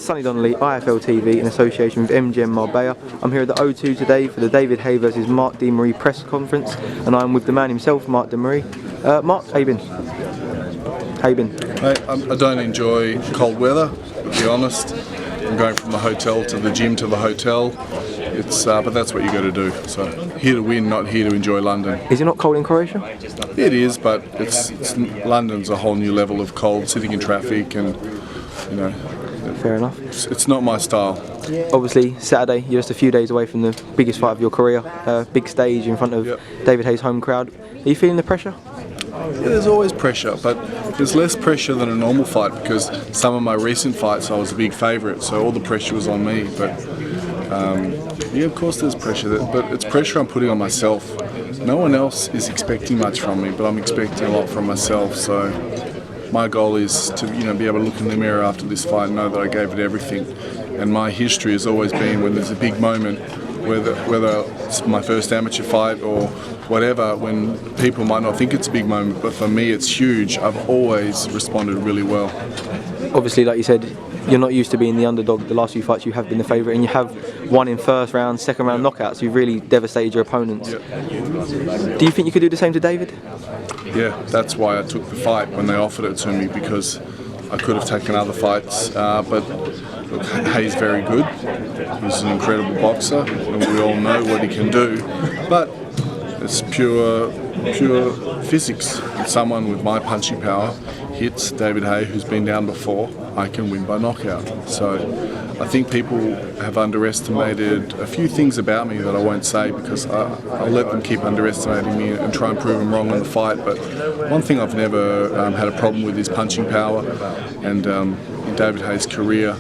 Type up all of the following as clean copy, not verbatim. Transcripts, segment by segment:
Sonny Donnelly, IFL TV, in association with MGM Marbella. I'm here at the O2 today for the David Haye versus Mark de Mori press conference, and I'm with the man himself, Mark de Mori. Mark, how you been? How you been? Mate, I don't enjoy cold weather, to be honest. I'm going from the hotel to the gym to the hotel. But that's what you got to do. So here to win, not here to enjoy London. Is it not cold in Croatia? It is, but London's a whole new level of cold, sitting in traffic, and you know. Fair enough. It's not my style. Obviously, Saturday, you're just a few days away from the biggest fight of your career. Big stage in front of David Haye's home crowd. Are you feeling the pressure? Yeah, there's always pressure, but there's less pressure than a normal fight because some of my recent fights I was a big favourite, so all the pressure was on me. But yeah, of course there's pressure, but it's pressure I'm putting on myself. No one else is expecting much from me, but I'm expecting a lot from myself. So my goal is to be able to look in the mirror after this fight and know that I gave it everything. And my history has always been when there's a big moment, whether it's my first amateur fight or whatever, when people might not think it's a big moment, but for me it's huge. I've always responded really well. Obviously, like you said, you're not used to being the underdog. The last few fights you have been the favourite, and you have won in first round, second round knockouts. You've really devastated your opponents. Do you think you could do the same to David? Yeah, that's why I took the fight when they offered it to me, because I could have taken other fights, but look, Haye's very good. He's an incredible boxer, and we all know what he can do. But it's pure physics. Someone with my punching power hits David Haye, who's been down before, I can win by knockout. So I think people have underestimated a few things about me that I won't say, because I'll let them keep underestimating me and try and prove them wrong in the fight. But one thing I've never had a problem with is punching power. And in David Haye's career,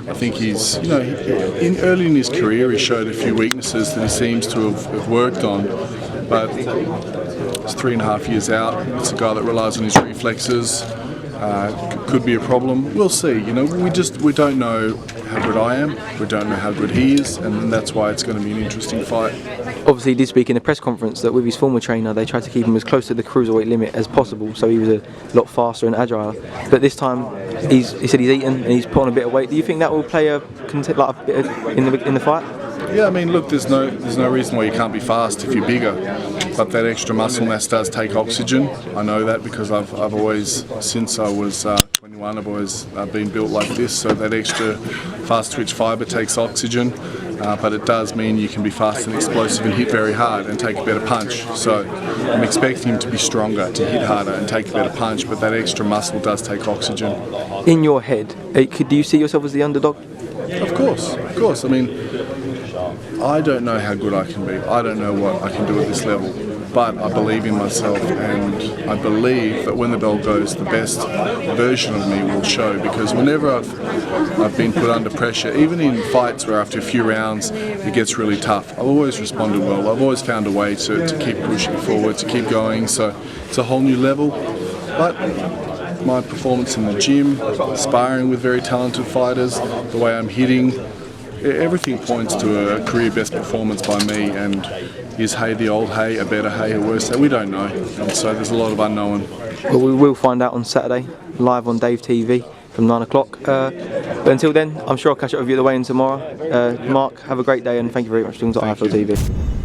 I think he's, early in his career he showed a few weaknesses that he seems to have worked on. But it's 3.5 years out. It's a guy that relies on his reflexes. Could be a problem. We'll see. We don't know how good I am. We don't know how good he is, and that's why it's going to be an interesting fight. Obviously, he did speak in a press conference that with his former trainer, they tried to keep him as close to the cruiserweight limit as possible, so he was a lot faster and agile. But this time, he said he's eaten and he's put on a bit of weight. Do you think that will play a bit in the fight? Yeah, I mean, look, there's no reason why you can't be fast if you're bigger, but that extra muscle mass does take oxygen. I know that because I've always, since I was 21, I've always been built like this, so that extra fast twitch fibre takes oxygen, but it does mean you can be fast and explosive and hit very hard and take a better punch. So I'm expecting him to be stronger, to hit harder and take a better punch, but that extra muscle does take oxygen. In your head, do you see yourself as the underdog? Of course. I mean, I don't know how good I can be. I don't know what I can do at this level, but I believe in myself, and I believe that when the bell goes, the best version of me will show, because whenever I've been put under pressure, even in fights where after a few rounds it gets really tough, I've always responded well. I've always found a way to keep pushing forward, to keep going, so it's a whole new level. But my performance in the gym, sparring with very talented fighters, the way I'm hitting, everything points to a career best performance by me. And is Haye the old Haye, a better Haye, a worse Haye? We don't know, and so there's a lot of unknown. Well, we will find out on Saturday, live on Dave TV from 9 o'clock. But until then, I'm sure I'll catch up with you at the weigh-in tomorrow. Mark, have a great day, and thank you very much for doing IFL TV.